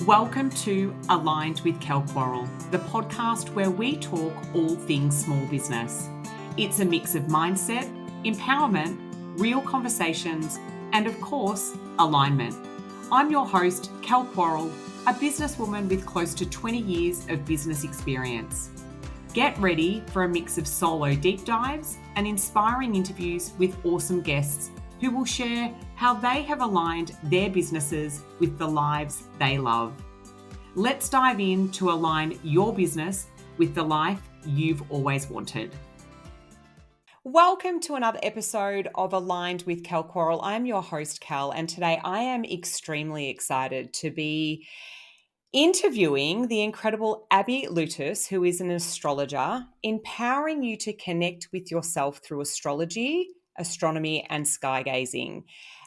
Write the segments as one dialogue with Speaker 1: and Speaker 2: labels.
Speaker 1: Welcome to Aligned with Kell Quarrell, the podcast where we talk all things small business. It's a mix of mindset, empowerment, real conversations, and of course, alignment. I'm your host, Kell Quarrell, a businesswoman with close to 20 years of business experience. Get ready for a mix of solo deep dives and inspiring interviews with awesome guests who will share how they have aligned their businesses with the lives they love. Let's dive in to align your business with the life you've always wanted. Welcome to another episode of Aligned with Kell Quarrell. I'm your host, Kell, and today I am extremely excited to be interviewing the incredible Abby Lewtas, who is an astrologer, empowering you to connect with yourself through astrology, astronomy, and sky gazing.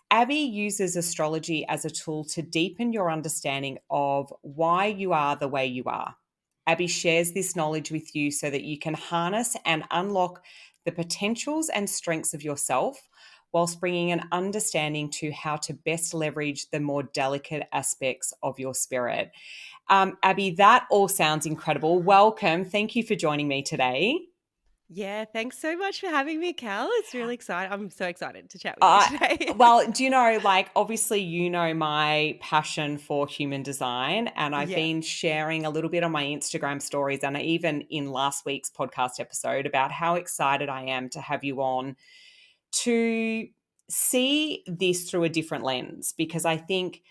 Speaker 1: Abby uses astrology as a tool to deepen your understanding of why you are the way you are. Abby shares this knowledge with you so that you can harness and unlock the potentials and strengths of yourself, whilst bringing an understanding to how to best leverage the more delicate aspects of your spirit. Abby, that all sounds incredible. Welcome. Thank you for joining me today.
Speaker 2: Yeah, thanks so much for having me, Cal. It's really exciting. I'm so excited to chat with you today.
Speaker 1: Well, do you know, obviously, you know my passion for human design, and I've been sharing a little bit on my Instagram stories and even in last week's podcast episode about how excited I am to have you on to see this through a different lens, because I think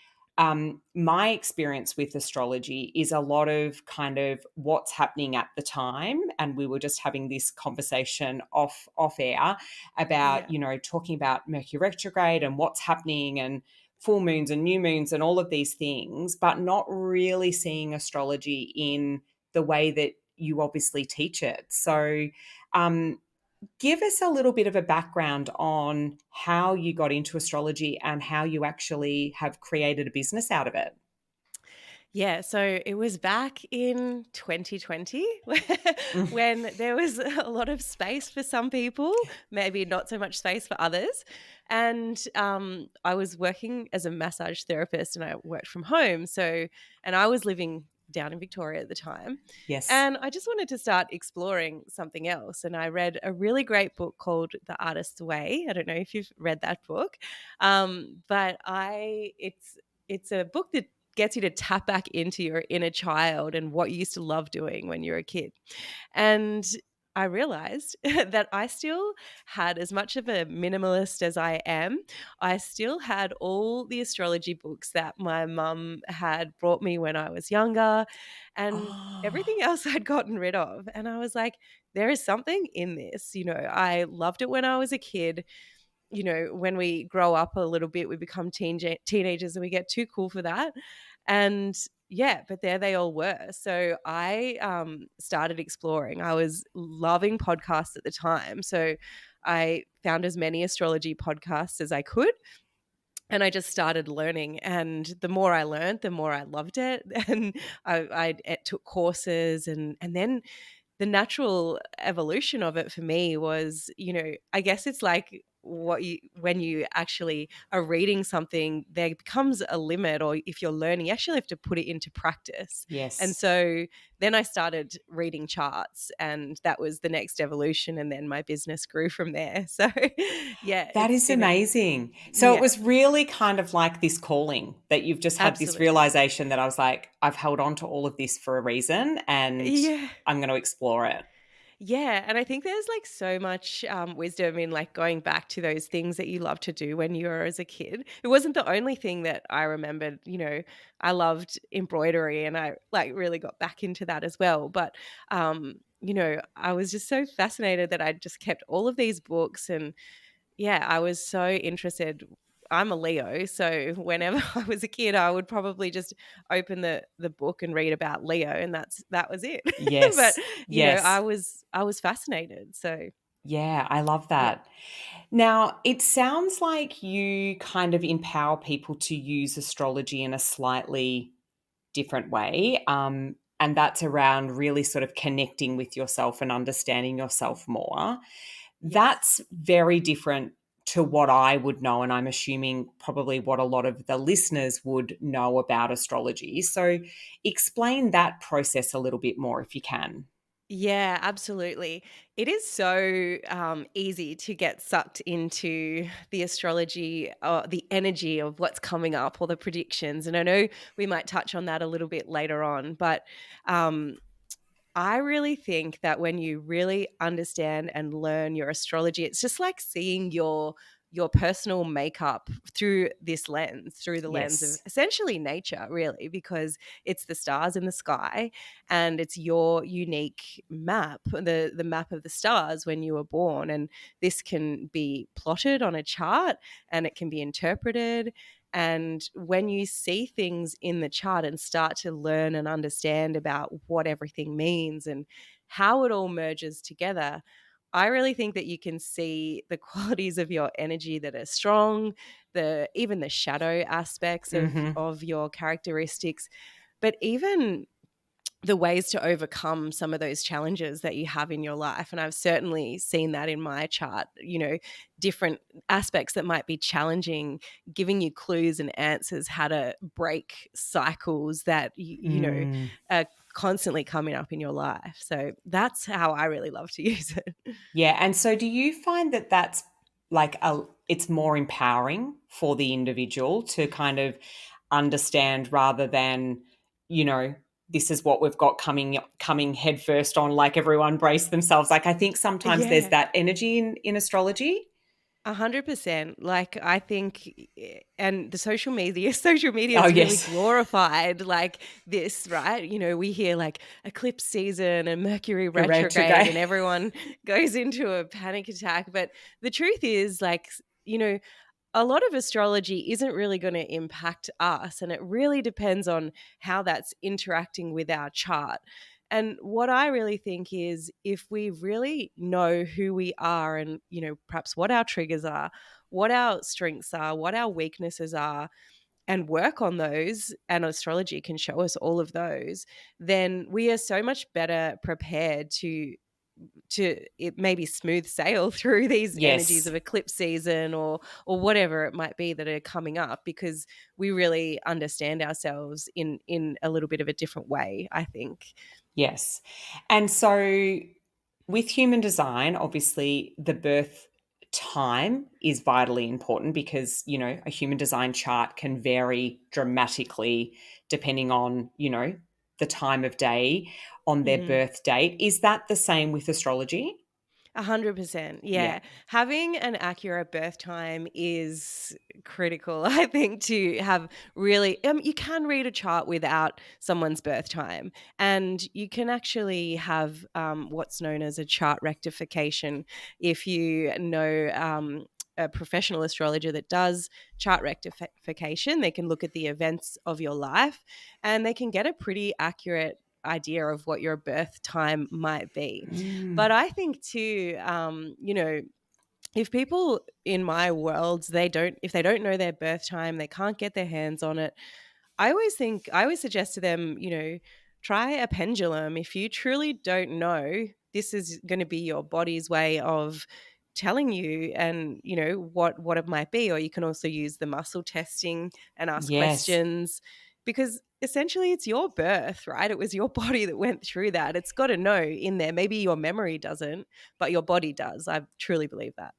Speaker 1: my experience with astrology is a lot of kind of what's happening at the time. And we were just having this conversation off air about, talking about Mercury retrograde and what's happening and full moons and new moons and all of these things, but not really seeing astrology in the way that you obviously teach it. So, give us a little bit of a background on how you got into astrology and how you actually have created a business out of it.
Speaker 2: Yeah, so it was back in 2020 when there was a lot of space for some people, maybe not so much space for others. And I was working as a massage therapist and I worked from home. And I was living down in Victoria at the time.
Speaker 1: Yes.
Speaker 2: And I just wanted to start exploring something else. And I read a really great book called The Artist's Way. I don't know if you've read that book, but it's a book that gets you to tap back into your inner child and what you used to love doing when you were a kid. And I realized that I still had, as much of a minimalist as I am, I still had all the astrology books that my mum had brought me when I was younger and everything else I'd gotten rid of. And I was like, there is something in this. I loved it when I was a kid. When we grow up a little bit, we become teenagers and we get too cool for that. And but there they all were. So I started exploring. I was loving podcasts at the time. So I found as many astrology podcasts as I could. And I just started learning. And the more I learned, the more I loved it. And I took courses and then the natural evolution of it for me was, I guess it's like when you actually are reading something, there becomes a limit, or if you're learning, you actually have to put it into practice.
Speaker 1: Yes.
Speaker 2: And so then I started reading charts and that was the next evolution. And then my business grew from there. So yeah.
Speaker 1: That is amazing. So it was really kind of like this calling that you've just had this realization that I was like, I've held on to all of this for a reason and I'm going to explore it.
Speaker 2: Yeah. And I think there's like so much wisdom in like going back to those things that you love to do when you were as a kid. It wasn't the only thing that I remembered. I loved embroidery and I like really got back into that as well. But, I was just so fascinated that I just kept all of these books and I was so interested. I'm a Leo, so whenever I was a kid, I would probably just open the book and read about Leo, and that was it.
Speaker 1: Yes.
Speaker 2: But I was fascinated. So
Speaker 1: yeah, I love that. Now, it sounds like you kind of empower people to use astrology in a slightly different way. And that's around really sort of connecting with yourself and understanding yourself more. Yes. That's very different to what I would know, and I'm assuming probably what a lot of the listeners would know about astrology. So explain that process a little bit more if you can.
Speaker 2: Yeah, absolutely. It is so easy to get sucked into the astrology, the energy of what's coming up or the predictions. And I know we might touch on that a little bit later on, but um, I really think that when you really understand and learn your astrology, it's just like seeing your personal makeup through this lens, through the lens of
Speaker 1: Yes.
Speaker 2: essentially nature, really, because it's the stars in the sky and it's your unique map, the map of the stars when you were born. And this can be plotted on a chart and it can be interpreted. And when you see things in the chart and start to learn and understand about what everything means and how it all merges together, I really think that you can see the qualities of your energy that are strong, even the shadow aspects
Speaker 1: Mm-hmm.
Speaker 2: of your characteristics, but even the ways to overcome some of those challenges that you have in your life. And I've certainly seen that in my chart, different aspects that might be challenging, giving you clues and answers how to break cycles that,
Speaker 1: Mm.
Speaker 2: are constantly coming up in your life. So that's how I really love to use it.
Speaker 1: Yeah. And so do you find that that's it's more empowering for the individual to kind of understand rather than, you know, this is what we've got coming headfirst on, like everyone brace themselves. Like I think sometimes there's
Speaker 2: Yeah.
Speaker 1: that energy in astrology.
Speaker 2: 100%. Like, I think, and the social media
Speaker 1: Oh
Speaker 2: has really
Speaker 1: yes.
Speaker 2: glorified like this, right? We hear like eclipse season and Mercury retrograde, and
Speaker 1: Retrograde.
Speaker 2: everyone goes into a panic attack. But the truth is, like, a lot of astrology isn't really going to impact us, and it really depends on how that's interacting with our chart. And what I really think is, if we really know who we are and, perhaps what our triggers are, what our strengths are, what our weaknesses are, and work on those, and astrology can show us all of those, then we are so much better prepared to it maybe smooth sail through these energies
Speaker 1: Yes.
Speaker 2: of eclipse season or whatever it might be that are coming up, because we really understand ourselves in a little bit of a different way, I think.
Speaker 1: Yes. And so with human design, obviously the birth time is vitally important because, you know, a human design chart can vary dramatically depending on, you know, the time of day on their
Speaker 2: Mhm.
Speaker 1: birth date. Is that the same with astrology?
Speaker 2: 100%.
Speaker 1: Yeah.
Speaker 2: Yeah. Having an accurate birth time is critical, I think, to have really. You can read a chart without someone's birth time, and you can actually have what's known as a chart rectification if you know. A professional astrologer that does chart rectification, they can look at the events of your life and they can get a pretty accurate idea of what your birth time might be.
Speaker 1: Mm.
Speaker 2: But I think too, if people in my world, if they don't know their birth time, they can't get their hands on it. I always suggest to them, try a pendulum. If you truly don't know, this is going to be your body's way of telling you, and what it might be. Or you can also use the muscle testing and ask
Speaker 1: Yes.
Speaker 2: questions, because essentially it's your birth, right? It was your body that went through that. It's got to know in there. Maybe your memory doesn't, but your body does. I truly believe that.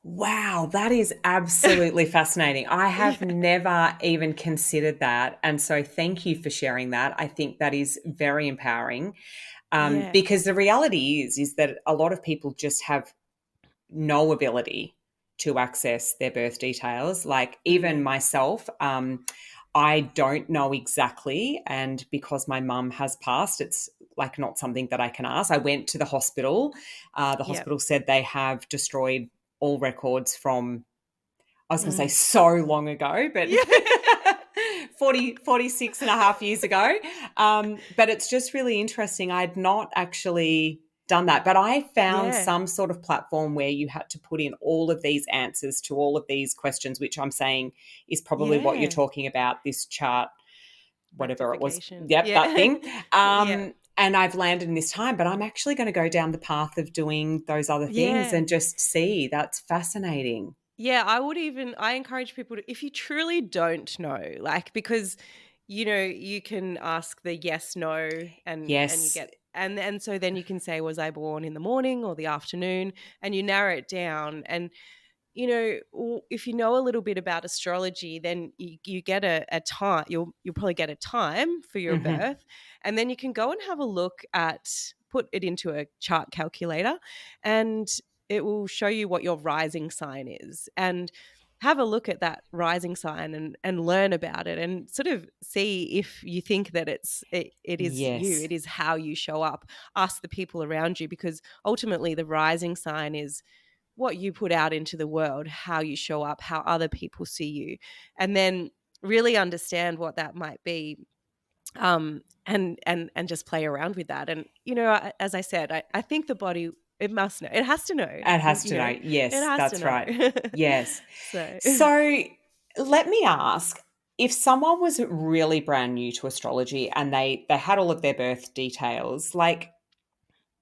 Speaker 1: Wow, that is absolutely fascinating. I have
Speaker 2: Yeah.
Speaker 1: never even considered that. And so thank you for sharing that. I think that is very empowering.
Speaker 2: Yeah.
Speaker 1: Because the reality is that a lot of people just have no ability to access their birth details. Like even
Speaker 2: Mm.
Speaker 1: myself, I don't know exactly. And because my mum has passed, it's like not something that I can ask. I went to the hospital. The
Speaker 2: Yep.
Speaker 1: hospital said they have destroyed all records from, I was going to say
Speaker 2: Mm.
Speaker 1: so long ago, but
Speaker 2: Yeah.
Speaker 1: 46 and a half years ago. But it's just really interesting. I'd not actually done that, but I found
Speaker 2: Yeah.
Speaker 1: some sort of platform where you had to put in all of these answers to all of these questions, which I'm saying is probably what you're
Speaker 2: Yeah.
Speaker 1: talking about, this chart, whatever it was.
Speaker 2: Rectification.
Speaker 1: Yep, that
Speaker 2: Yeah.
Speaker 1: thing.
Speaker 2: Yeah.
Speaker 1: and I've landed in this time, but I'm actually going to go down the path of doing those other things
Speaker 2: Yeah.
Speaker 1: and just see. That's fascinating.
Speaker 2: Yeah, I encourage people to, if you truly don't know, like, because, you can ask the yes, no, and you
Speaker 1: Yes.
Speaker 2: get, and so then you can say, was I born in the morning or the afternoon? And you narrow it down. And if you know a little bit about astrology, then you get a time. You'll probably get a time for your
Speaker 1: Mm-hmm.
Speaker 2: birth, and then you can go and have a look at, put it into a chart calculator, and it will show you what your rising sign is, and have a look at that rising sign and learn about it, and sort of see if you think that it is you,
Speaker 1: Yes.
Speaker 2: it is how you show up. Ask the people around you, because ultimately the rising sign is what you put out into the world, how you show up, how other people see you, and then really understand what that might be, and just play around with that. And as I said, I think the body, it must know, it has to know,
Speaker 1: It has to know.
Speaker 2: it
Speaker 1: Yes,
Speaker 2: has to
Speaker 1: that's
Speaker 2: know.
Speaker 1: right. Yes.
Speaker 2: So
Speaker 1: So let me ask, if someone was really brand new to astrology and they had all of their birth details, like,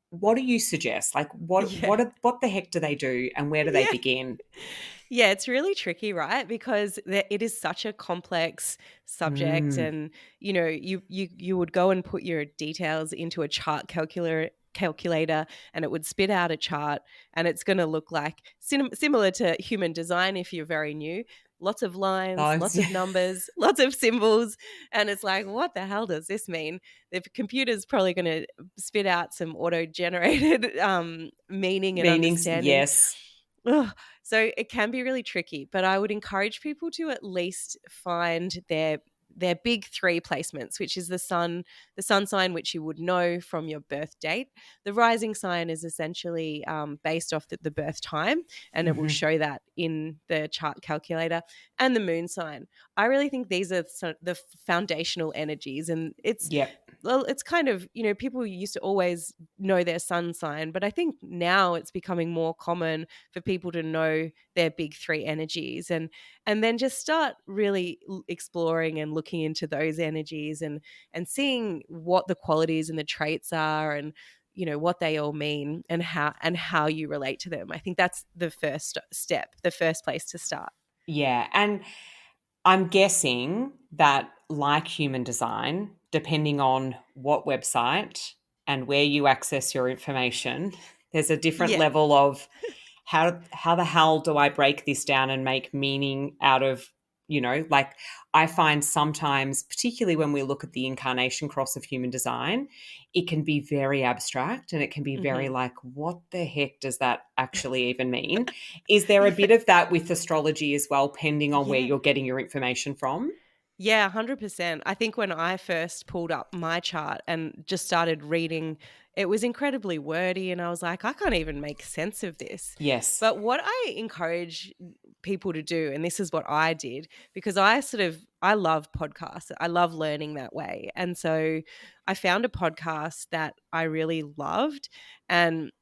Speaker 1: what do you suggest? Like,
Speaker 2: yeah,
Speaker 1: what the heck do they do, and where do they
Speaker 2: yeah.
Speaker 1: begin?
Speaker 2: Yeah, it's really tricky, right? Because it is such a complex subject,
Speaker 1: Mm.
Speaker 2: and you would go and put your details into a chart calculator, and it would spit out a chart, and it's going to look like similar to human design if you're very new. Lots of
Speaker 1: Oh,
Speaker 2: lines, lots of numbers, lots of symbols, and it's like, what the hell does this mean? The computer's probably going to spit out some auto-generated meaning and
Speaker 1: meanings.
Speaker 2: understanding.
Speaker 1: Yes.
Speaker 2: Ugh. So it can be really tricky, but I would encourage people to at least find their big three placements, which is the sun sign, which you would know from your birth date. The rising sign is essentially based off the birth time, and it will
Speaker 1: Hmm.
Speaker 2: show that in the chart calculator. And the moon sign. I really think these are the foundational energies, and
Speaker 1: Yep.
Speaker 2: it's kind of, people used to always know their sun sign, but I think now it's becoming more common for people to know their big three energies, and then just start really exploring and looking into those energies, and seeing what the qualities and the traits are, and what they all mean, and how you relate to them. I think that's the first step, the first place to start.
Speaker 1: Yeah. And I'm guessing that, like human design, depending on what website and where you access your information, there's a different
Speaker 2: Yeah.
Speaker 1: level of how the hell do I break this down and make meaning out of, like, I find sometimes, particularly when we look at the incarnation cross of human design, it can be very abstract and it can be very
Speaker 2: Hmm.
Speaker 1: like, what the heck does that actually even mean? Is there a
Speaker 2: Yeah.
Speaker 1: bit of that with astrology as well, pending on where
Speaker 2: Yeah.
Speaker 1: you're getting your information from?
Speaker 2: Yeah, 100%. I think when I first pulled up my chart and just started reading, it was incredibly wordy, and I was like, I can't even make sense of this.
Speaker 1: Yes.
Speaker 2: But what I encourage people to do, and this is what I did, because I love podcasts. I love learning that way. And so I found a podcast that I really loved, and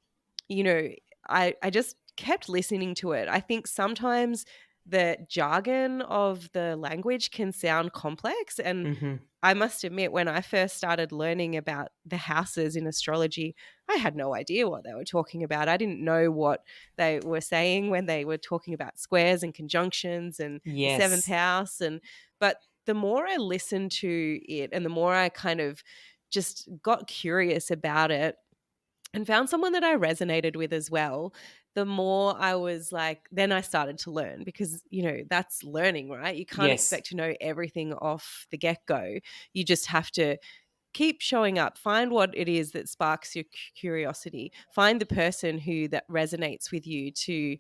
Speaker 2: you know, I just kept listening to it. I think sometimes the jargon of the language can sound complex, and
Speaker 1: Hmm.
Speaker 2: I must admit, when I first started learning about the houses in astrology, I had no idea what they were talking about. I didn't know what they were saying when they were talking about squares and conjunctions and the seventh
Speaker 1: Yes.
Speaker 2: house. But the more I listened to it, and the more I kind of just got curious about it, and found someone that I resonated with as well, the more I was like, then I started to learn, because, that's learning, right? You can't
Speaker 1: Yes.
Speaker 2: expect to know everything off the get go. You just have to keep showing up, find what it is that sparks your curiosity, find the person who that resonates with you, to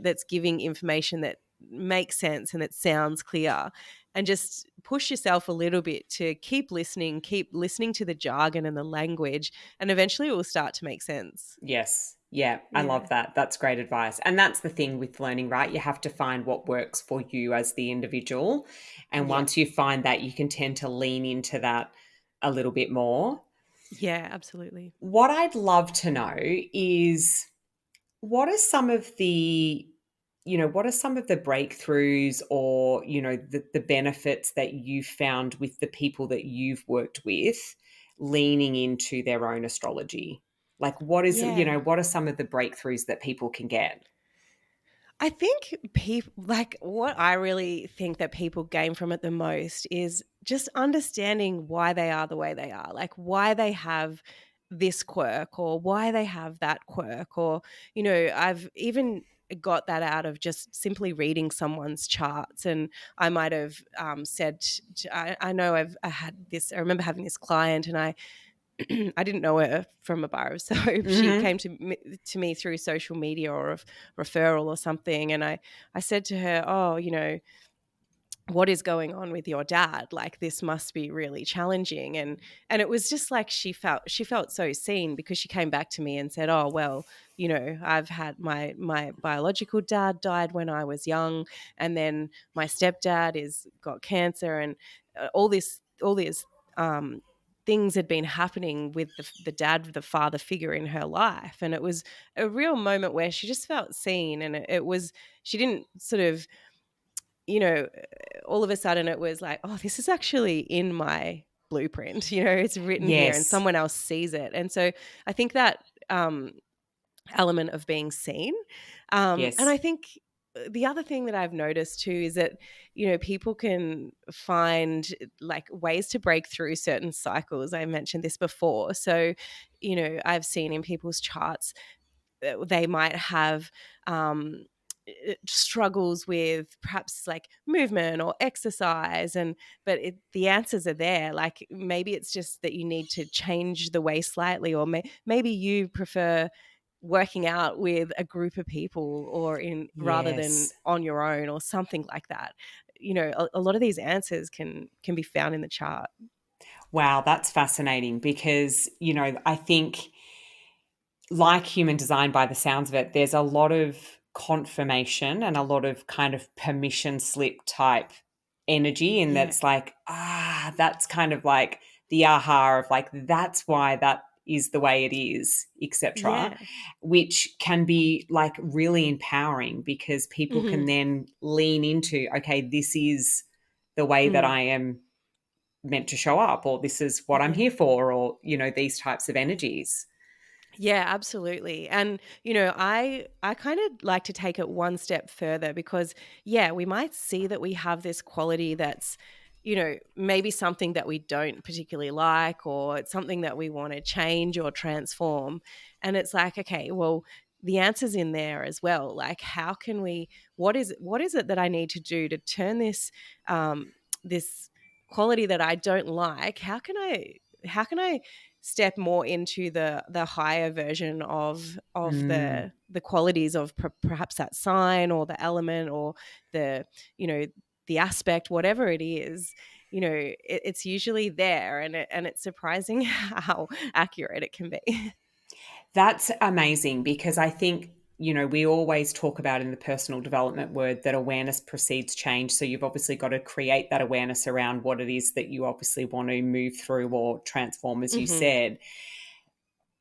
Speaker 2: that's giving information that makes sense and that sounds clear, and just push yourself a little bit to keep listening to the jargon and the language, and eventually it will start to make sense.
Speaker 1: Yes. Yeah, I
Speaker 2: Yeah.
Speaker 1: love that. That's great advice. And that's the thing with learning, right? You have to find what works for you as the individual. And
Speaker 2: Yeah.
Speaker 1: once you find that, you can tend to lean into that a little bit more.
Speaker 2: Yeah, absolutely.
Speaker 1: What I'd love to know is, what are some of the what are some of the breakthroughs, or the benefits that you found with the people that you've worked with, leaning into their own astrology? Like, what is,
Speaker 2: Yeah.
Speaker 1: what are some of the breakthroughs that people can get?
Speaker 2: I think people, like, what I really think that people gain from it the most is just understanding why they are the way they are, like why they have this quirk or why they have that quirk. Or, I've even got that out of just simply reading someone's charts. And I might have said, I know I had this, I remember having this client, and I didn't know her from a bar of soap. She
Speaker 1: Mm-hmm.
Speaker 2: came to me through social media or a referral or something, and I said to her, "Oh, what is going on with your dad? Like, this must be really challenging." And it was just like she felt so seen, because she came back to me and said, "Oh, well, I've had my biological dad died when I was young, and then my stepdad is got cancer, and all these um things had been happening with the dad, the father figure in her life." And it was a real moment where she just felt seen, and it was, she didn't sort of, you know all of a sudden it was like, oh, this is actually in my blueprint, it's written here and
Speaker 1: Yes.
Speaker 2: someone else sees it. And so I think that element of being seen. And
Speaker 1: Yes.
Speaker 2: I think the other thing that I've noticed too is that, people can find like ways to break through certain cycles. I mentioned this before. So, I've seen in people's charts they might have struggles with perhaps like movement or exercise, but the answers are there. Like, maybe it's just that you need to change the way slightly, or maybe you prefer working out with a group of people, or in rather than
Speaker 1: Yes.
Speaker 2: on your own, or something like that. A lot of these answers can be found in the chart.
Speaker 1: Wow, that's fascinating because, I think, like human design, by the sounds of it, there's a lot of confirmation and a lot of kind of permission slip type energy. And
Speaker 2: Yeah.
Speaker 1: that's like, that's kind of like the aha of like, that's why that is the way it is, etc.,
Speaker 2: Yeah.
Speaker 1: which can be like really empowering because people can
Speaker 2: Hmm.
Speaker 1: then lean into, okay, this is the way that
Speaker 2: Mm.
Speaker 1: I am meant to show up, or this is what I'm
Speaker 2: Yeah.
Speaker 1: here for, or, these types of energies.
Speaker 2: Yeah, absolutely. And I kind of like to take it one step further, because yeah, we might see that we have this quality that's, maybe something that we don't particularly like, or it's something that we want to change or transform. And it's like, okay, well, the answer's in there as well. Like, how can we, what is it that I need to do to turn this quality that I don't like, how can I step more into the higher version of
Speaker 1: Mm.
Speaker 2: the qualities of perhaps that sign, or the element, or the you know the aspect, whatever it is. It's usually there, and it's surprising how accurate it can be.
Speaker 1: That's amazing because I think, we always talk about in the personal development word that awareness precedes change. So you've obviously got to create that awareness around what it is that you obviously want to move through or transform, as you
Speaker 2: Hmm.
Speaker 1: said.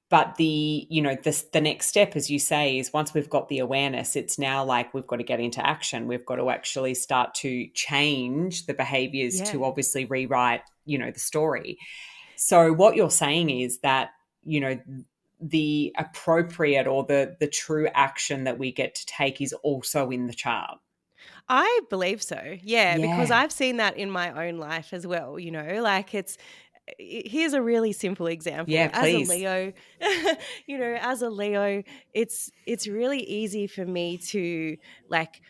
Speaker 1: But the next step, as you say, is once we've got the awareness, it's now like we've got to get into action. We've got to actually start to change the behaviors
Speaker 2: Yeah.
Speaker 1: to obviously rewrite, the story. So what you're saying is that, you know, the appropriate or the true action that we get to take is also in the chart.
Speaker 2: I believe so. Yeah, because
Speaker 1: Yeah.
Speaker 2: I've seen that in my own life as well, like here's a really simple
Speaker 1: Yeah,
Speaker 2: example. As a
Speaker 1: please.
Speaker 2: Leo, it's really easy for me to like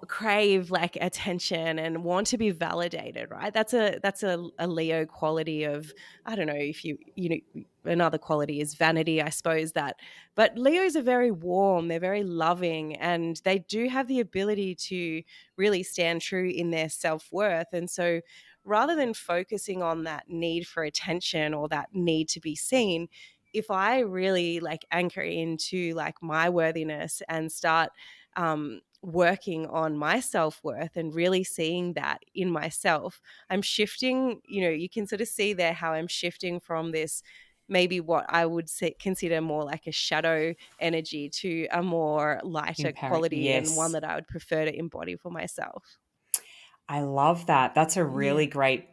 Speaker 2: crave like attention and want to be validated, right? That's a Leo quality of, I don't know if another quality is vanity, I suppose. That But Leos are very warm, they're very loving, and they do have the ability to really stand true in their self-worth. And so rather than focusing on that need for attention or that need to be seen, if I really like anchor into like my worthiness and start working on my self-worth and really seeing that in myself, I'm shifting. You can sort of see there how I'm shifting from this, maybe what I would consider more like a shadow energy, to a more lighter
Speaker 1: Empowering.
Speaker 2: quality, and one
Speaker 1: Yes.
Speaker 2: that I would prefer to embody for myself.
Speaker 1: I love that. That's a
Speaker 2: Yeah.
Speaker 1: really great,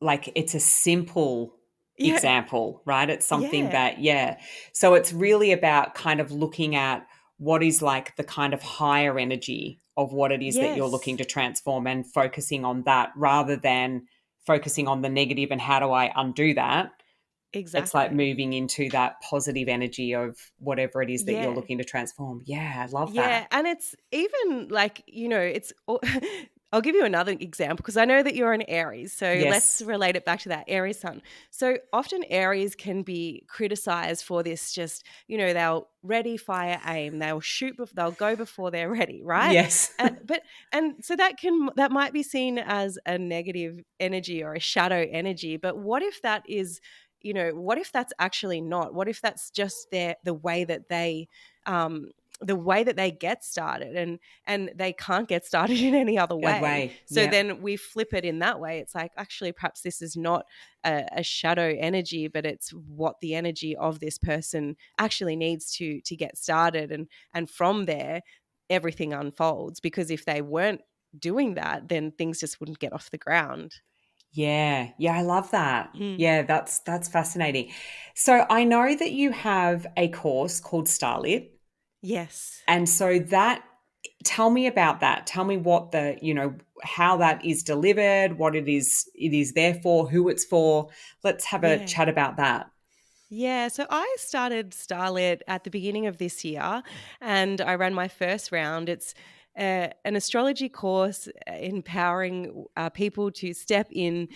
Speaker 1: like, it's a simple
Speaker 2: Yeah.
Speaker 1: example, right? It's something
Speaker 2: Yeah.
Speaker 1: that, yeah. So it's really about kind of looking at what is like the kind of higher energy of what it is that you're looking
Speaker 2: Yes.
Speaker 1: to transform and focusing on that rather than focusing on the negative and how do I undo that. It's like
Speaker 2: Exactly.
Speaker 1: moving into that positive energy of whatever it is that you're
Speaker 2: Yeah.
Speaker 1: looking to transform. Yeah, I love that.
Speaker 2: Yeah, and it's even like, it's I'll give you another example because I know that you're an Aries. So let's
Speaker 1: Yes.
Speaker 2: relate it back to that Aries sun. So often Aries can be criticized for this just, they'll ready, fire, aim. They'll shoot, they'll go before they're ready, right?
Speaker 1: Yes.
Speaker 2: And so that might be seen as a negative energy or a shadow energy. But what if that is, what if that's actually not? What if that's just um the way that they get started, and they can't get started in any other
Speaker 1: Good
Speaker 2: way.
Speaker 1: way.
Speaker 2: So
Speaker 1: Yeah.
Speaker 2: then we flip it in that way. It's like, actually, perhaps this is not a shadow energy, but it's what the energy of this person actually needs to get started, and from there everything unfolds, because if they weren't doing that, then things just wouldn't get off the ground.
Speaker 1: Yeah. Yeah, I love that.
Speaker 2: Mm.
Speaker 1: Yeah, that's fascinating. So I know that you have a course called Starlit.
Speaker 2: Yes.
Speaker 1: And so that tell me about that. Tell me what how that is delivered, what it is there for, who it's for. Let's have a
Speaker 2: Yeah.
Speaker 1: chat about that.
Speaker 2: Yeah, so I started Starlit at the beginning of this year, and I ran my first round. It's an astrology course empowering people to step in,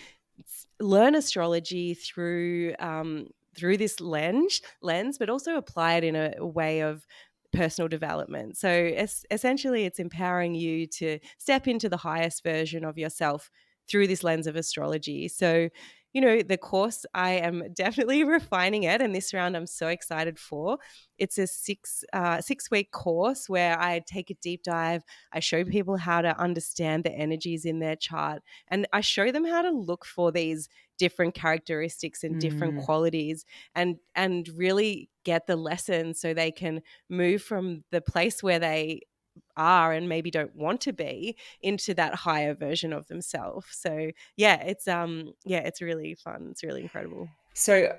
Speaker 2: learn astrology through this lens, but also apply it in a way of personal development. So essentially, it's empowering you to step into the highest version of yourself through this lens of astrology. So the course, I am definitely refining it, and this round I'm so excited for. It's a 6 week course where I take a deep dive. I show people how to understand the energies in their chart, and I show them how to look for these different characteristics and different
Speaker 1: Mm,
Speaker 2: qualities, and really get the lessons so they can move from the place where they are and maybe don't want to be into that higher version of themselves. So it's really fun. It's really incredible.
Speaker 1: so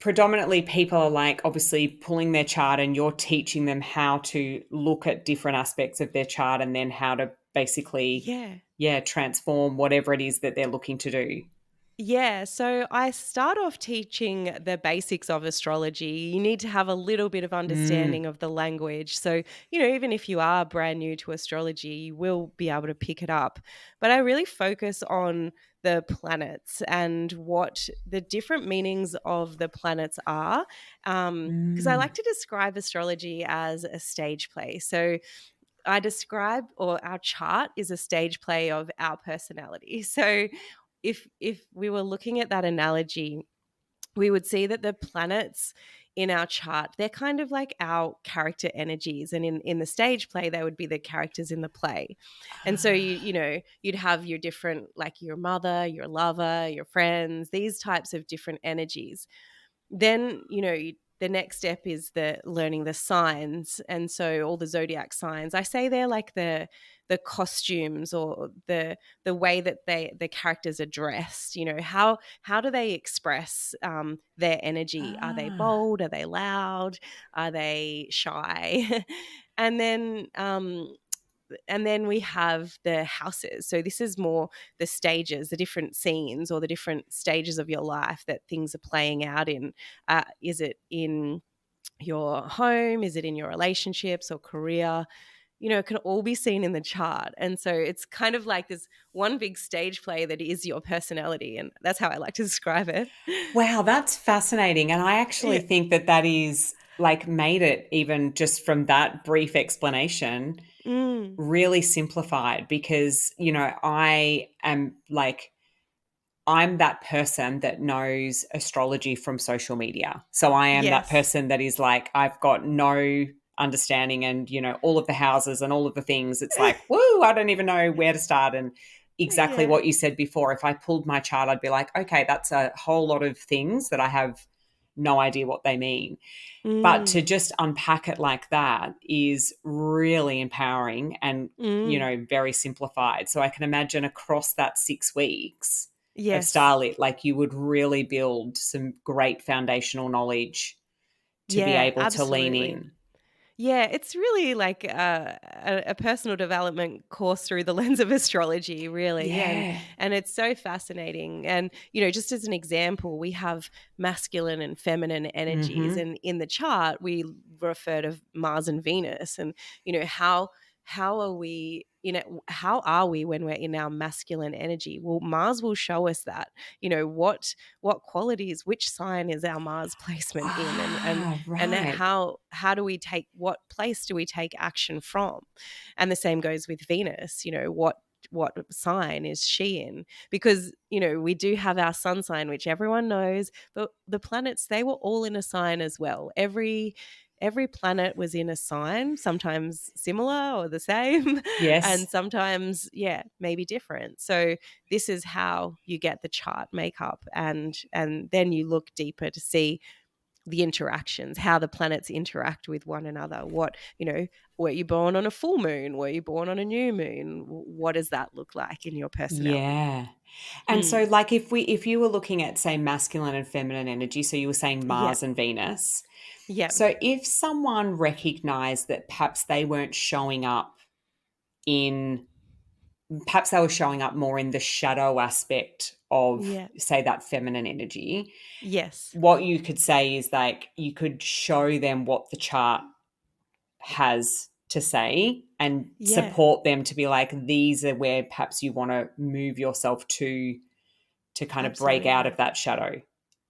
Speaker 1: predominantly people are like obviously pulling their chart and you're teaching them how to look at different aspects of their chart and then how to basically,
Speaker 2: Yeah.
Speaker 1: yeah, transform whatever it is that they're looking to do.
Speaker 2: Yeah, so I start off teaching the basics of astrology. You need to have a little bit of
Speaker 1: Mm,
Speaker 2: understanding of the language. So, even if you are brand new to astrology, you will be able to pick it up. But I really focus on the planets and what the different meanings of the planets are. Because I
Speaker 1: mm.
Speaker 2: like to describe astrology as a stage play. So, I describe, or our chart is a stage play of our personality. So if we were looking at that analogy, we would see that the planets in our chart, they're kind of like our character energies, and in the stage play they would be the characters in the play. And so you'd have your different, like your mother, your lover, your friends, these types of different energies. Then the next step is the learning the signs, and so all the zodiac signs, I say they're like the costumes, or the way that the characters are dressed. How do they express their energy? Are they
Speaker 1: Ah.
Speaker 2: bold? Are they loud? Are they shy? and then and then we have the houses. So this is more the stages, the different scenes, or the different stages of your life that things are playing out in. Is it in your home? Is it in your relationships or career? It can all be seen in the chart. And so it's kind of like this one big stage play that is your personality. And that's how I like to describe it.
Speaker 1: Wow, that's fascinating. And I actually
Speaker 2: Yeah.
Speaker 1: think that is like made it even just from that brief explanation
Speaker 2: Mm.
Speaker 1: really simplified because, I am like, I'm that person that knows astrology from social media. So I am that
Speaker 2: Yes.
Speaker 1: person that is like, I've got no understanding and, all of the houses and all of the things. It's like, woo, I don't even know where to start. And exactly
Speaker 2: Yeah.
Speaker 1: what you said before, if I pulled my chart, I'd be like, okay, that's a whole lot of things that I have no idea what they mean. But to
Speaker 2: Mm.
Speaker 1: just unpack it like that is really empowering and,
Speaker 2: Mm.
Speaker 1: very simplified. So I can imagine across that 6 weeks, of
Speaker 2: Yes.
Speaker 1: Starlit, like you would really build some great foundational knowledge to be
Speaker 2: Yeah,
Speaker 1: able to lean
Speaker 2: absolutely.
Speaker 1: in.
Speaker 2: Yeah, it's really like a personal development course through the lens of astrology, really,
Speaker 1: Yeah.
Speaker 2: and it's so fascinating. And just as an example, we have masculine and feminine energies,
Speaker 1: Mm-hmm.
Speaker 2: and in the chart we refer to Mars and Venus, and how are we how are we when we're in our masculine energy? Well, Mars will show us that. What qualities, which sign is our Mars placement in, and
Speaker 1: Right.
Speaker 2: how do we take, what place do we take action from? And the same goes with Venus. What sign is she in? Because we do have our sun sign, which everyone knows, but the planets, they were all in a sign as well. Every planet was in a sign, sometimes similar or the same,
Speaker 1: Yes.
Speaker 2: and sometimes, yeah, maybe different. So this is how you get the chart makeup, and then you look deeper to see the interactions, how the planets interact with one another. Were you born on a full moon? Were you born on a new moon? What does that look like in your personality?
Speaker 1: Yeah. And so
Speaker 2: Mm.
Speaker 1: like if you were looking at, say, masculine and feminine energy, so you were saying
Speaker 2: Yeah.
Speaker 1: Mars and Venus.
Speaker 2: Yeah.
Speaker 1: So if someone recognized that perhaps they weren't showing up in, perhaps they were showing up more in the shadow aspect of,
Speaker 2: Yeah.
Speaker 1: say, that feminine energy,
Speaker 2: Yes.
Speaker 1: what you could say is like you could show them what the chart has to say and
Speaker 2: Yeah.
Speaker 1: support them to be like, these are where perhaps you want to move yourself to kind of break out of
Speaker 2: Absolutely.
Speaker 1: that shadow.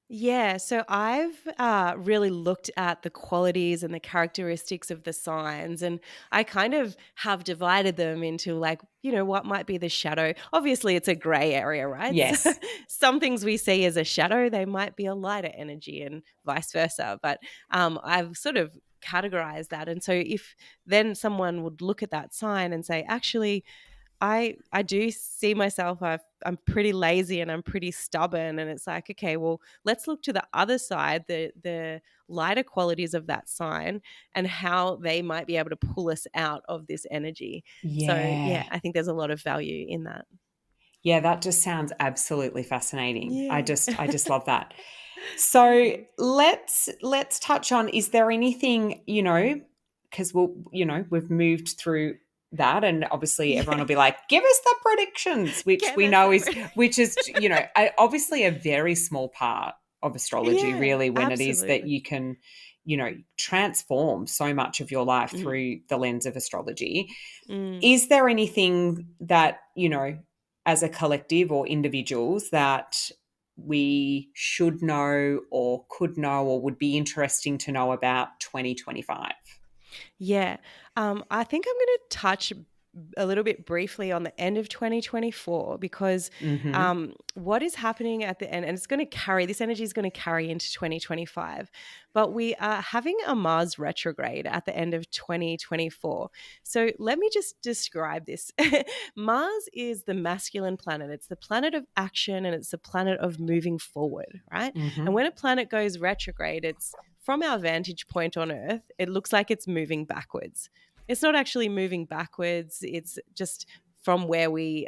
Speaker 2: Yeah, so I've really looked at the qualities and the characteristics of the signs, and I kind of have divided them into, like, what might be the shadow. Obviously, it's a gray area, right? So
Speaker 1: Yes.
Speaker 2: some things we see as a shadow, they might be a lighter energy, and vice versa. But I've sort of categorized that. And so if then someone would look at that sign and say, actually, I do see myself, I'm pretty lazy and I'm pretty stubborn, and it's like, okay, well, let's look to the other side, the lighter qualities of that sign, and how they might be able to pull us out of this energy. So yeah,
Speaker 1: Yeah.
Speaker 2: I think there's a lot of value in that.
Speaker 1: Yeah, that just sounds absolutely fascinating. I
Speaker 2: Yeah.
Speaker 1: just I just love that. So
Speaker 2: Thanks.
Speaker 1: let's touch on, is there anything, because we've moved through that, and obviously everyone
Speaker 2: Yeah.
Speaker 1: will be like, give us the predictions, which
Speaker 2: Give
Speaker 1: we
Speaker 2: us
Speaker 1: know
Speaker 2: the
Speaker 1: is, obviously a very small part of astrology,
Speaker 2: Yeah,
Speaker 1: really, when it is that
Speaker 2: absolutely.
Speaker 1: you can, transform so much of your life
Speaker 2: Mm,
Speaker 1: through the lens of astrology.
Speaker 2: mm.
Speaker 1: Is there anything that, as a collective or individuals, that we should know or could know or would be interesting to know about 2025?
Speaker 2: Yeah. I think I'm going to touch a little bit briefly on the end of 2024, because
Speaker 1: Mm-hmm.
Speaker 2: what is happening at the end, and it's going to carry, this energy is going to carry into 2025, but we are having a Mars retrograde at the end of 2024. So let me just describe this. Mars is the masculine planet. It's the planet of action, and it's the planet of moving forward, right? And
Speaker 1: Mm-hmm.
Speaker 2: when a planet goes retrograde, it's, from our vantage point on Earth, it looks like it's moving backwards. It's not actually moving backwards. It's just from where we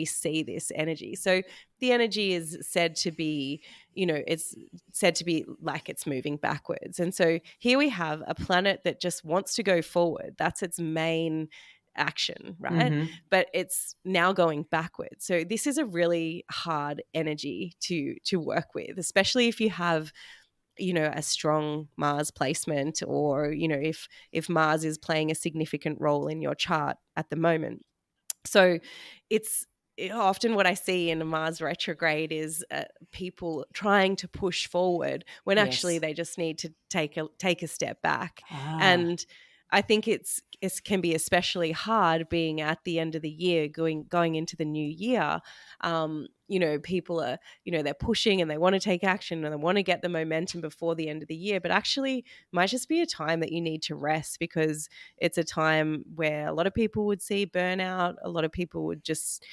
Speaker 2: see this energy. So the energy is said to be, it's said to be like it's moving backwards. And so here we have a planet that just wants to go forward. That's its main action, right?
Speaker 1: Mm-hmm.
Speaker 2: But it's now going backwards. So this is a really hard energy to work with, especially if you have a strong Mars placement, or if Mars is playing a significant role in your chart at the moment. So it's often what I see in a Mars retrograde is people trying to push forward when actually
Speaker 1: Yes.
Speaker 2: they just need to take a step back.
Speaker 1: Ah,
Speaker 2: And I think it can be especially hard being at the end of the year, going into the new year. People are, they're pushing and they want to take action and they want to get the momentum before the end of the year, but actually might just be a time that you need to rest, because it's a time where a lot of people would see burnout. A lot of people would just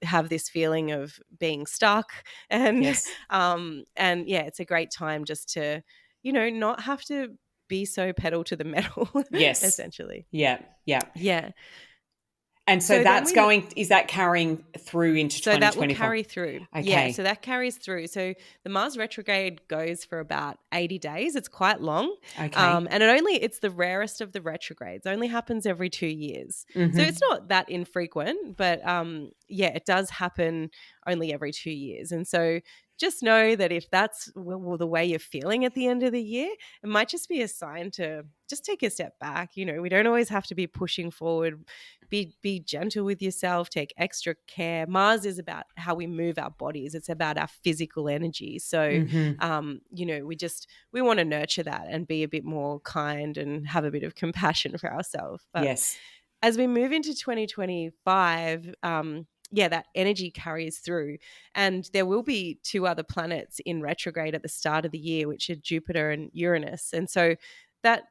Speaker 2: have this feeling of being stuck, and
Speaker 1: yes.
Speaker 2: and yeah, it's a great time just to not have to be so pedal to the metal
Speaker 1: Yes.
Speaker 2: essentially.
Speaker 1: Yeah. Yeah.
Speaker 2: Yeah.
Speaker 1: And so
Speaker 2: So then
Speaker 1: that's is that carrying through into
Speaker 2: So that will
Speaker 1: 2024?
Speaker 2: carry through.
Speaker 1: Okay.
Speaker 2: Yeah, so that carries through. So the Mars retrograde goes for about 80 days. It's quite long.
Speaker 1: Okay.
Speaker 2: And it's the rarest of the retrogrades. It only happens every 2 years. So
Speaker 1: Mm-hmm.
Speaker 2: it's not that infrequent, but yeah, it does happen only every 2 years. And so just know that if that's the way you're feeling at the end of the year, it might just be a sign to just take a step back. We don't always have to be pushing forward. Be gentle with yourself, take extra care. Mars is about how we move our bodies. It's about our physical energy. So we want to nurture that and be a bit more kind and have a bit of compassion for ourselves. But
Speaker 1: Yes.
Speaker 2: as we move into 2025, that energy carries through. And there will be two other planets in retrograde at the start of the year, which are Jupiter and Uranus. And so that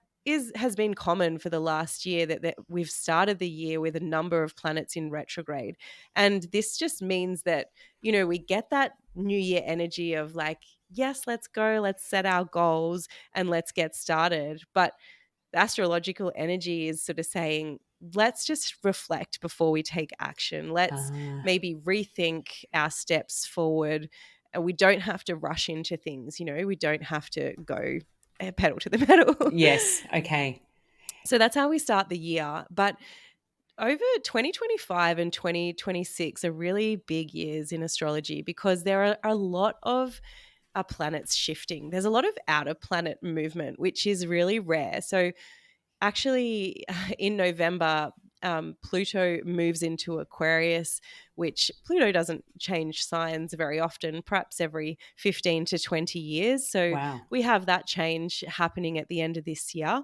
Speaker 2: has been common for the last year that we've started the year with a number of planets in retrograde. And this just means that, we get that new year energy of like, yes, let's go, let's set our goals and let's get started. But the astrological energy is sort of saying, let's just reflect before we take action. Let's maybe rethink our steps forward. And we don't have to rush into things. We don't have to go pedal to the metal.
Speaker 1: Yes. Okay.
Speaker 2: So that's how we start the year. But over 2025 and 2026 are really big years in astrology because there are a lot of planets shifting. There's a lot of outer planet movement, which is really rare. So actually, in November, Pluto moves into Aquarius, which Pluto doesn't change signs very often, perhaps every 15 to 20 years. So
Speaker 1: Wow.
Speaker 2: we have that change happening at the end of this year.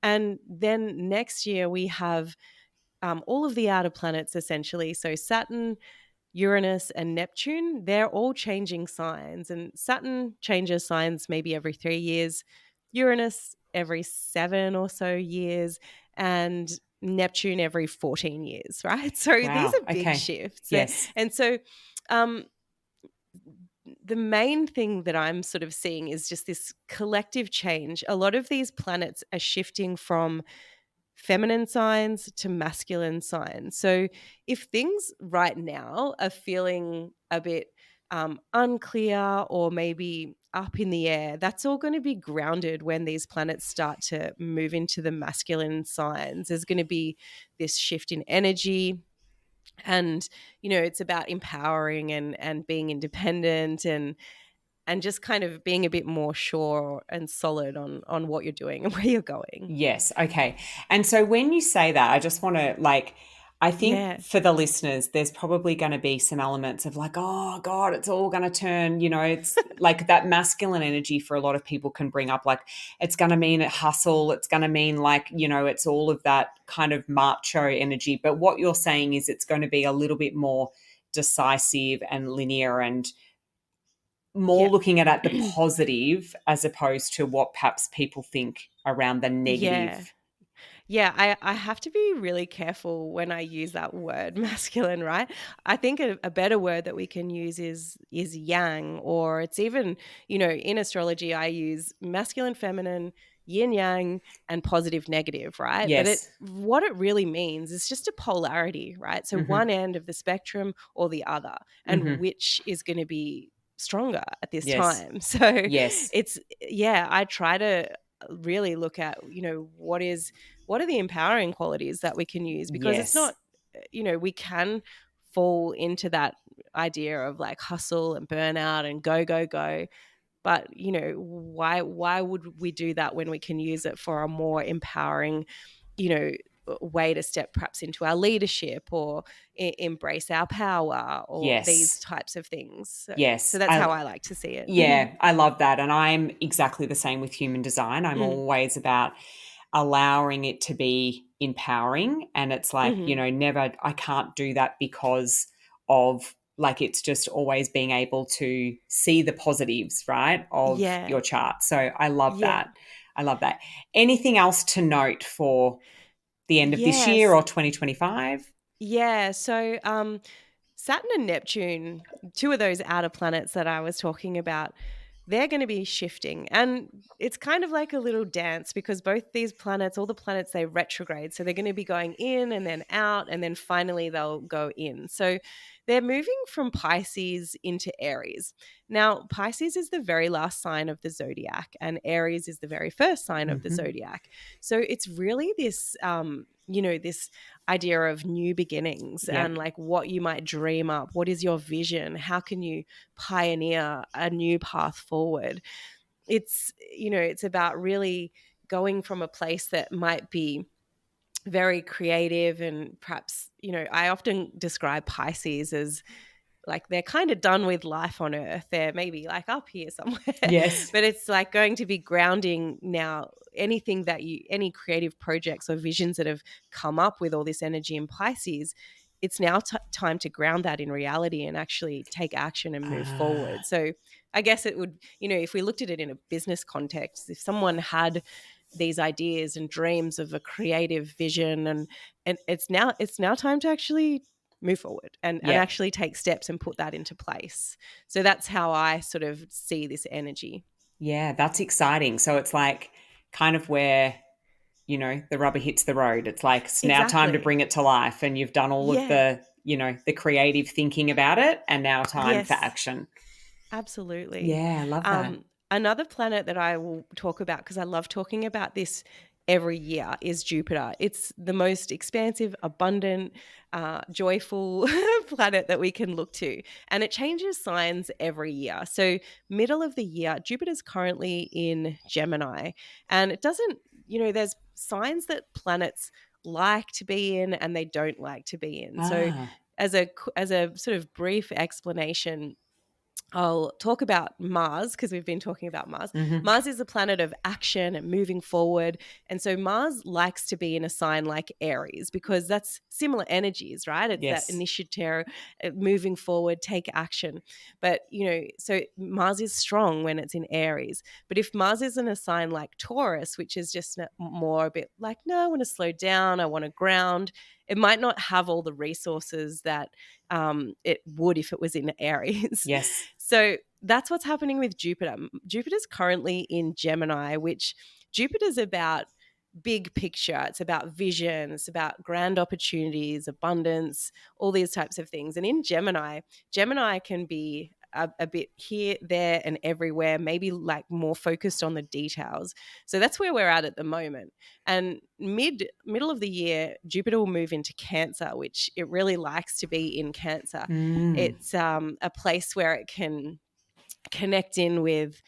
Speaker 2: And then next year, we have all of the outer planets essentially. So Saturn, Uranus and Neptune, they're all changing signs. And Saturn changes signs maybe every 3 years, Uranus every 7 or so years, and Neptune every 14 years, right? So these
Speaker 1: Wow.
Speaker 2: are big
Speaker 1: Okay.
Speaker 2: shifts.
Speaker 1: Yes.
Speaker 2: And so the main thing that I'm sort of seeing is just this collective change. A lot of these planets are shifting from feminine signs to masculine signs. So if things right now are feeling a bit unclear or maybe up in the air, that's all going to be grounded when these planets start to move into the masculine signs. There's going to be this shift in energy. And, it's about empowering and being independent and just kind of being a bit more sure and solid on what you're doing and where you're going.
Speaker 1: Yes. Okay. And so when you say that, I just want to I think for the listeners, there's probably going to be some elements of like, oh God, it's all going to turn, it's like that masculine energy for a lot of people can bring up like, it's going to mean a hustle. It's going to mean like, it's all of that kind of macho energy. But what you're saying is it's going to be a little bit more decisive and linear and more looking at the positive as opposed to what perhaps people think around the negative.
Speaker 2: Yeah, I have to be really careful when I use that word masculine, right? I think a better word that we can use is yang, or it's even, in astrology, I use masculine, feminine, yin yang, and positive, negative, right?
Speaker 1: Yes.
Speaker 2: But what it really means is just a polarity, right? So one end of the spectrum or the other, and which is going to be stronger at this time. So I try to really look at, what are the empowering qualities that we can use, because it's not, we can fall into that idea of like hustle and burnout and go. But, why would we do that when we can use it for a more empowering, way to step perhaps into our leadership or embrace our power or these types of things. So that's how I like to see it.
Speaker 1: Yeah, I love that. And I'm exactly the same with human design. I'm always about allowing it to be empowering. And it's like, never, I can't do that because of like, it's just always being able to see the positives, right, of your chart. So I love that. I love that. Anything else to note for the end of this year or 2025?
Speaker 2: Yeah. So Saturn and Neptune, two of those outer planets that I was talking about, they're going to be shifting. And it's kind of like a little dance, because both these planets, all the planets, they retrograde. So they're going to be going in and then out, and then finally they'll go in. So they're moving from Pisces into Aries. Now, Pisces is the very last sign of the zodiac, and Aries is the very first sign of the zodiac. So it's really this, this idea of new beginnings and like what you might dream up. What is your vision? How can you pioneer a new path forward? It's about really going from a place that might be very creative, and perhaps, I often describe Pisces as like they're kind of done with life on earth. They're maybe like up here somewhere.
Speaker 1: Yes.
Speaker 2: But it's like going to be grounding now. Any creative projects or visions that have come up with all this energy in Pisces, it's now time to ground that in reality and actually take action and move forward. So I guess it would, if we looked at it in a business context, if someone had these ideas and dreams of a creative vision, and it's now time to actually move forward and actually take steps and put that into place. So that's how I sort of see this energy.
Speaker 1: Yeah, that's exciting. So it's like kind of where, the rubber hits the road. It's like it's now time to bring it to life, and you've done all of the, the creative thinking about it, and now time for action.
Speaker 2: Absolutely.
Speaker 1: Yeah, I love that.
Speaker 2: Another planet that I will talk about, because I love talking about this every year, is Jupiter. It's the most expansive, abundant, joyful planet that we can look to. And it changes signs every year. So middle of the year, Jupiter's currently in Gemini. And it doesn't, there's signs that planets like to be in and they don't like to be in. So as a sort of brief explanation, I'll talk about Mars, because we've been talking about Mars. Mars is a planet of action and moving forward. And so Mars likes to be in a sign like Aries, because that's similar energies, right? It's that initiative, moving forward, take action. But, so Mars is strong when it's in Aries. But if Mars is in a sign like Taurus, which is just more a bit like, no, I want to slow down, I want to ground, it might not have all the resources that it would if it was in Aries.
Speaker 1: Yes.
Speaker 2: So that's what's happening with Jupiter. Jupiter's currently in Gemini, which Jupiter's about big picture. It's about vision. It's about grand opportunities, abundance, all these types of things. And in Gemini can be a bit here, there, and everywhere, maybe like more focused on the details. So that's where we're at the moment. And middle of the year, Jupiter will move into Cancer, which it really likes to be in Cancer. It's a place where it can connect in with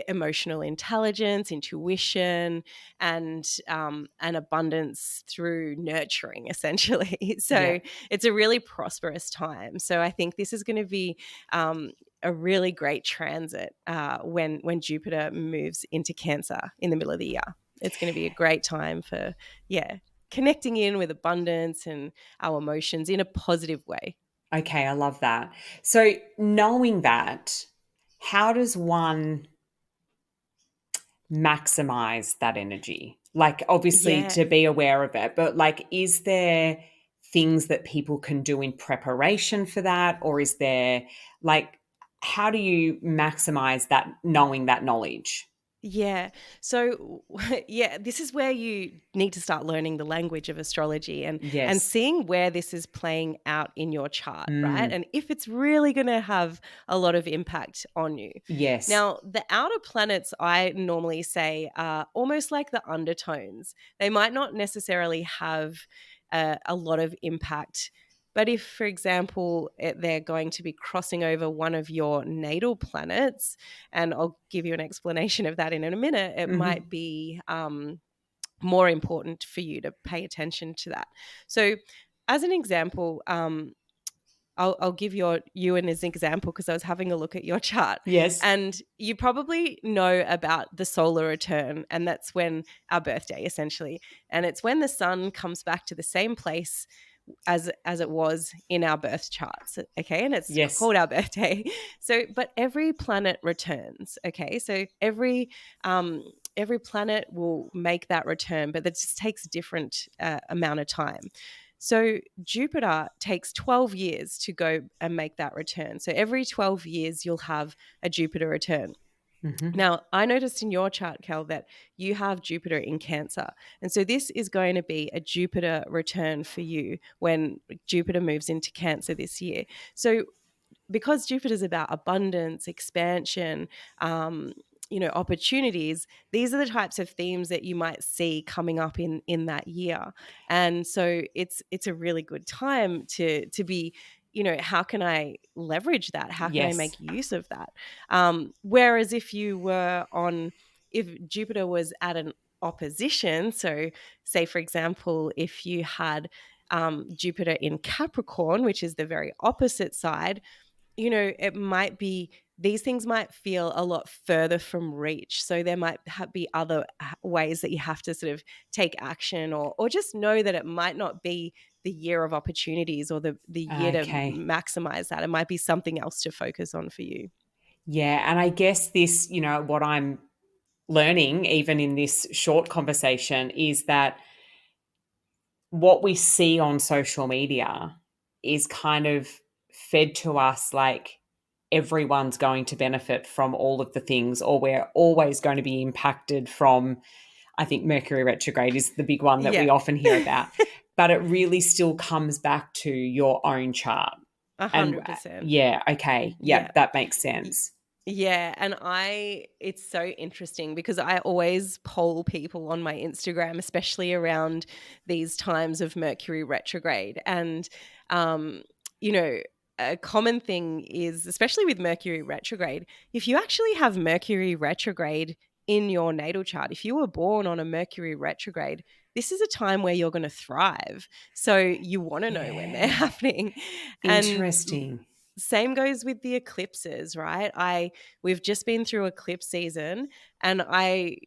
Speaker 2: emotional intelligence, intuition, and abundance through nurturing, essentially. So it's a really prosperous time. So I think this is going to be a really great transit when Jupiter moves into Cancer in the middle of the year. It's going to be a great time for connecting in with abundance and our emotions in a positive way.
Speaker 1: Okay, I love that. So knowing that, how does one maximize that energy? Like, obviously to be aware of it, but like, is there things that people can do in preparation for that? Or is there like, how do you maximize that, knowing that knowledge?
Speaker 2: Yeah. So, this is where you need to start learning the language of astrology and seeing where this is playing out in your chart, right? And if it's really going to have a lot of impact on you.
Speaker 1: Yes.
Speaker 2: Now, the outer planets, I normally say, are almost like the undertones. They might not necessarily have a lot of impact. But if, for example, they're going to be crossing over one of your natal planets, and I'll give you an explanation of that in a minute, it might be more important for you to pay attention to that. So as an example, I'll give you an example, because I was having a look at your chart.
Speaker 1: Yes.
Speaker 2: And you probably know about the solar return, and that's when our birthday, essentially. And it's when the sun comes back to the same place as it was in our birth charts, okay? And it's called our birthday. So, but every planet returns, okay? So every planet will make that return, but that just takes a different amount of time. So Jupiter takes 12 years to go and make that return. So every 12 years, you'll have a Jupiter return.
Speaker 1: Mm-hmm.
Speaker 2: Now, I noticed in your chart, Kel, that you have Jupiter in Cancer. And so this is going to be a Jupiter return for you when Jupiter moves into Cancer this year. So because Jupiter's about abundance, expansion, opportunities, these are the types of themes that you might see coming up in that year. And so it's a really good time to be, how can I leverage that? How can I
Speaker 1: Yes.
Speaker 2: make use of that? Whereas if Jupiter was at an opposition, so say for example, if you had Jupiter in Capricorn, which is the very opposite side, it might be these things might feel a lot further from reach. So there might be other ways that you have to sort of take action or just know that it might not be the year of opportunities or the year to
Speaker 1: Okay.
Speaker 2: maximize that. It might be something else to focus on for you.
Speaker 1: Yeah. And I guess this, what I'm learning, even in this short conversation, is that what we see on social media is kind of fed to us like everyone's going to benefit from all of the things, or we're always going to be impacted from, I think Mercury retrograde is the big one that we
Speaker 2: Yeah.
Speaker 1: often hear about. But it really still comes back to your own chart. And
Speaker 2: 100%.
Speaker 1: yeah, okay. Yeah,
Speaker 2: Yeah.
Speaker 1: that makes sense.
Speaker 2: Yeah, and it's so interesting because I always poll people on my Instagram, especially around these times of Mercury retrograde. And, um, you know, a common thing is, especially with Mercury retrograde, if you actually have Mercury retrograde in your natal chart, if you were born on a Mercury retrograde, this is a time where you're going to thrive. So you want to know when they're
Speaker 1: Yeah.
Speaker 2: happening. And
Speaker 1: Interesting.
Speaker 2: same goes with the eclipses, right? We've just been through eclipse season, and I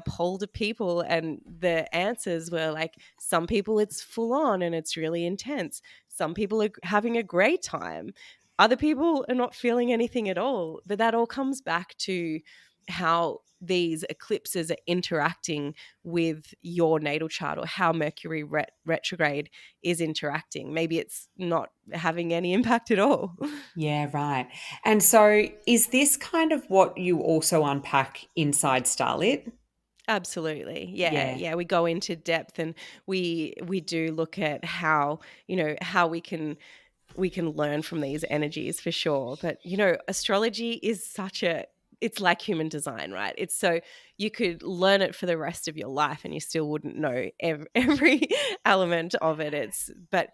Speaker 2: polled people and the answers were like, some people it's full on and it's really intense. Some people are having a great time. Other people are not feeling anything at all. But that all comes back to how these eclipses are interacting with your natal chart, or how Mercury retrograde is interacting. Maybe it's not having any impact at all.
Speaker 1: Yeah, right. And so is this kind of what you also unpack inside Starlit?
Speaker 2: Absolutely. Yeah.
Speaker 1: Yeah.
Speaker 2: Yeah. We go into depth and we do look at how we can learn from these energies for sure. But astrology is it's like human design, right? It's so you could learn it for the rest of your life and you still wouldn't know every element of it. But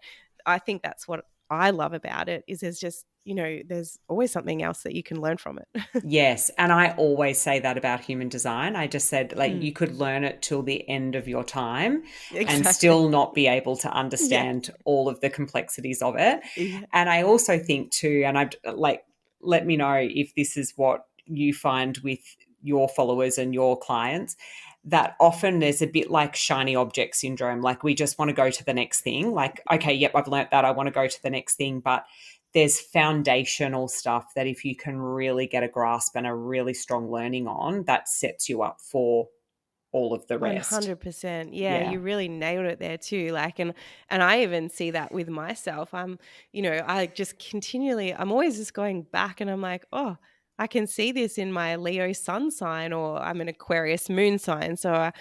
Speaker 2: I think that's what I love about it is there's always something else that you can learn from it.
Speaker 1: Yes. And I always say that about human design. I just said, like,
Speaker 2: Mm,
Speaker 1: you could learn it till the end of your time and
Speaker 2: exactly.
Speaker 1: still not be able to
Speaker 2: Yeah.
Speaker 1: understand all of the complexities of it.
Speaker 2: Yeah.
Speaker 1: And I also think, too, and I'd like, let me know if this is what you find with your followers and your clients, that often there's a bit like shiny object syndrome. Like, we just want to go to the next thing. Like, okay, yep, I've learnt that. I want to go to the next thing. But there's foundational stuff that if you can really get a grasp and a really strong learning on, that sets you up for all of the rest.
Speaker 2: 100%. Yeah,
Speaker 1: Yeah.
Speaker 2: you really nailed it there too. Like, and I even see that with myself. I just continually, I'm always just going back and I'm like, oh, I can see this in my Leo sun sign, or I'm an Aquarius moon sign. So,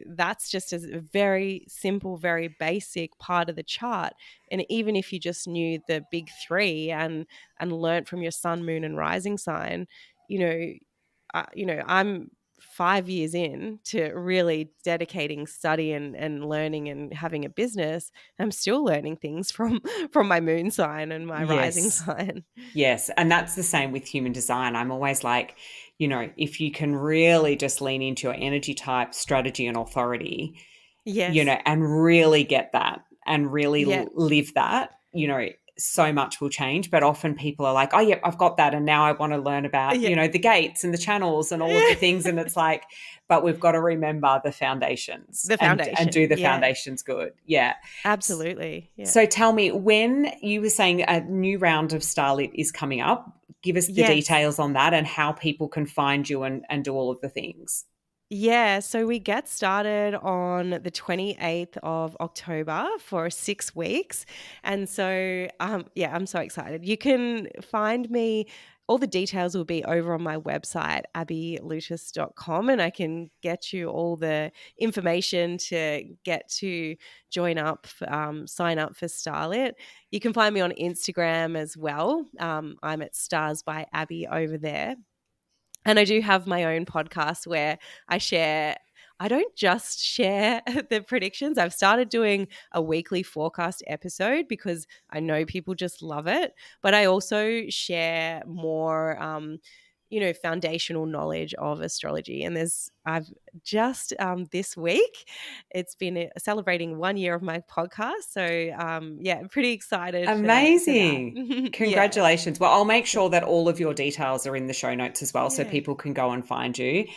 Speaker 2: that's just a very simple, very basic part of the chart. And even if you just knew the big three and learnt from your sun, moon, and rising sign, you know, I'm 5 years in to really dedicating study and learning and having a business. I'm still learning things from from my moon sign and my rising
Speaker 1: Yes.
Speaker 2: sign.
Speaker 1: Yes. And that's the same with human design. I'm always like, if you can really just lean into your energy type, strategy, and authority,
Speaker 2: Yes.
Speaker 1: and really get that and really
Speaker 2: Yeah.
Speaker 1: live that, so much will change. But often people are like, oh, yep, I've got that. And now I want to learn about,
Speaker 2: Yeah.
Speaker 1: the gates and the channels and all of the things. And it's like, but we've got to remember the foundations
Speaker 2: The
Speaker 1: and
Speaker 2: foundation.
Speaker 1: do the
Speaker 2: Yeah.
Speaker 1: foundations good. Yeah.
Speaker 2: Absolutely. Yeah.
Speaker 1: So tell me, when you were saying a new round of Starlit is coming up, give us the
Speaker 2: Yes.
Speaker 1: details on that and how people can find you and do all of the things.
Speaker 2: Yeah, so we get started on the 28th of October for 6 weeks. And so, yeah, I'm so excited. You can find me all the details will be over on my website, abbylewtas.com, and I can get you all the information to get to join up, sign up for Starlit. You can find me on Instagram as well. I'm at Stars by Abby over there. And I do have my own podcast where I don't just share the predictions. I've started doing a weekly forecast episode because I know people just love it. But I also share more, foundational knowledge of astrology. And I've just this week, it's been celebrating 1 year of my podcast. So I'm pretty excited.
Speaker 1: Amazing.
Speaker 2: For that.
Speaker 1: Congratulations. Well, I'll make sure that all of your details are in the show notes as well, so people can go and find you.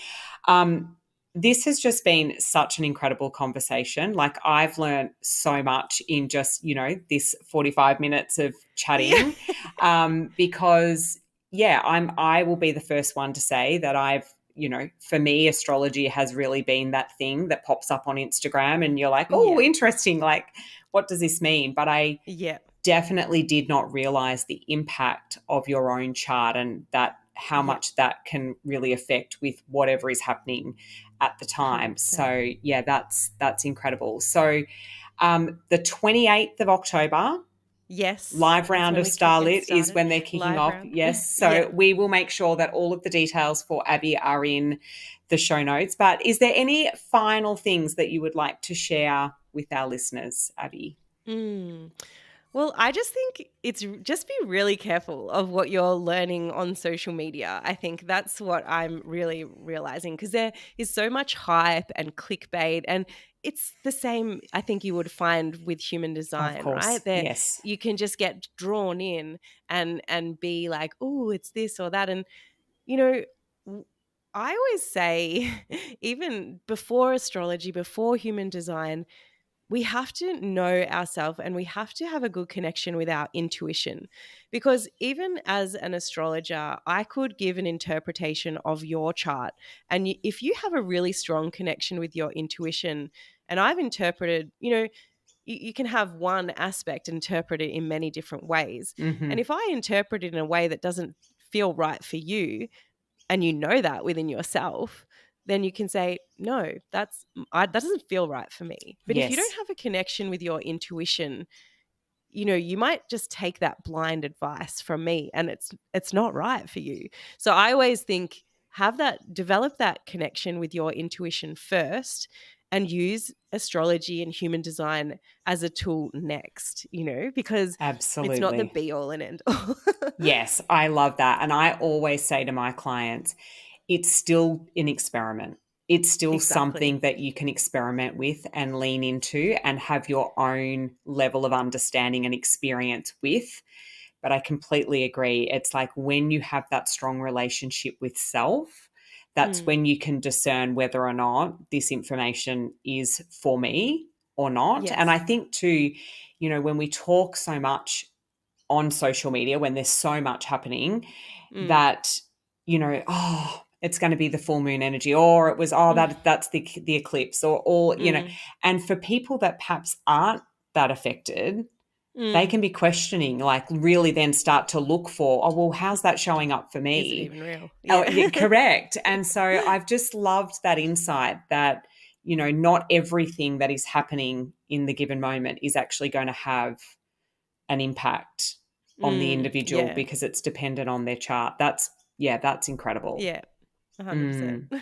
Speaker 1: This has just been such an incredible conversation. Like, I've learned so much in just, this 45 minutes of chatting, because I will be the first one to say that for me, astrology has really been that thing that pops up on Instagram and you're like, oh, interesting. Like, what does this mean? But I definitely did not realize the impact of your own chart and how much that can really affect with whatever is happening at the time. 100%. So that's incredible. So the 28th of October,
Speaker 2: yes,
Speaker 1: live round of Starlit is when they're kicking off. Round. Yes. So we will make sure that all of the details for Abby are in the show notes. But is there any final things that you would like to share with our listeners, Abby?
Speaker 2: Well, I just think just be really careful of what you're learning on social media. I think that's what I'm really realizing, because there is so much hype and clickbait, and it's the same I think you would find with human design, right?
Speaker 1: Yes.
Speaker 2: You can just get drawn in and be like, oh, it's this or that. And, I always say, even before astrology, before human design, we have to know ourselves and we have to have a good connection with our intuition, because even as an astrologer, I could give an interpretation of your chart. And if you have a really strong connection with your intuition, and I've interpreted, you can have one aspect interpreted in many different ways.
Speaker 1: Mm-hmm.
Speaker 2: And if I interpret it in a way that doesn't feel right for you, and you know that within yourself, then you can say, no, that doesn't feel right for me. But if you don't have a connection with your intuition, you might just take that blind advice from me and it's not right for you. So I always think, develop that connection with your intuition first, and use astrology and human design as a tool next, because
Speaker 1: absolutely,
Speaker 2: it's not the be all and end all.
Speaker 1: Yes, I love that. And I always say to my clients, it's still an experiment. It's still something that you can experiment with and lean into and have your own level of understanding and experience with. But I completely agree. It's like when you have that strong relationship with self, that's when you can discern whether or not this information is for me or not. Yes. And I think too, when we talk so much on social media, when there's so much happening, that, it's going to be the full moon energy, or it was, that's the eclipse, or and for people that perhaps aren't that affected, they can be questioning, like really then start to look for, how's that showing up for me?
Speaker 2: Is it even real?
Speaker 1: Yeah. Correct. And so I've just loved that insight that, not everything that is happening in the given moment is actually going to have an impact on the individual because it's dependent on their chart. That's incredible.
Speaker 2: Yeah. 100%.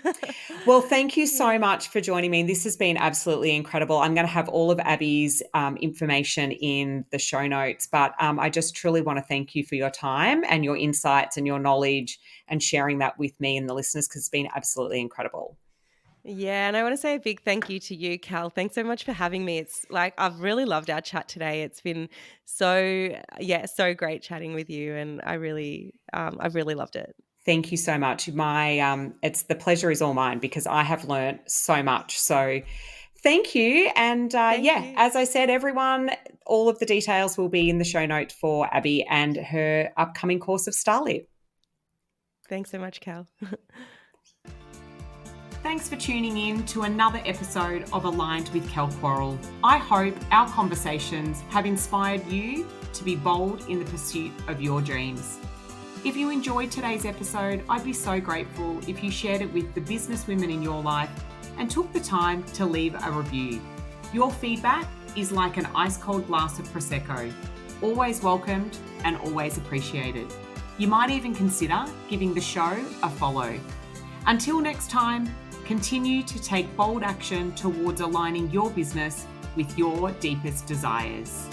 Speaker 1: Well, thank you so much for joining me. This has been absolutely incredible. I'm going to have all of Abby's information in the show notes, but I just truly want to thank you for your time and your insights and your knowledge and sharing that with me and the listeners, because it's been absolutely incredible.
Speaker 2: Yeah, and I want to say a big thank you to you, Kell. Thanks so much for having me. It's like, I've really loved our chat today. It's been so great chatting with you, and I've really loved it.
Speaker 1: Thank you so much. It's the pleasure is all mine, because I have learned so much. So thank you. And
Speaker 2: thank you.
Speaker 1: As I said, everyone, all of the details will be in the show note for Abby and her upcoming course of Starlit.
Speaker 2: Thanks so much, Kell.
Speaker 1: Thanks for tuning in to another episode of Aligned with Kell Quarrell. I hope our conversations have inspired you to be bold in the pursuit of your dreams. If you enjoyed today's episode, I'd be so grateful if you shared it with the business women in your life and took the time to leave a review. Your feedback is like an ice-cold glass of Prosecco, always welcomed and always appreciated. You might even consider giving the show a follow. Until next time, continue to take bold action towards aligning your business with your deepest desires.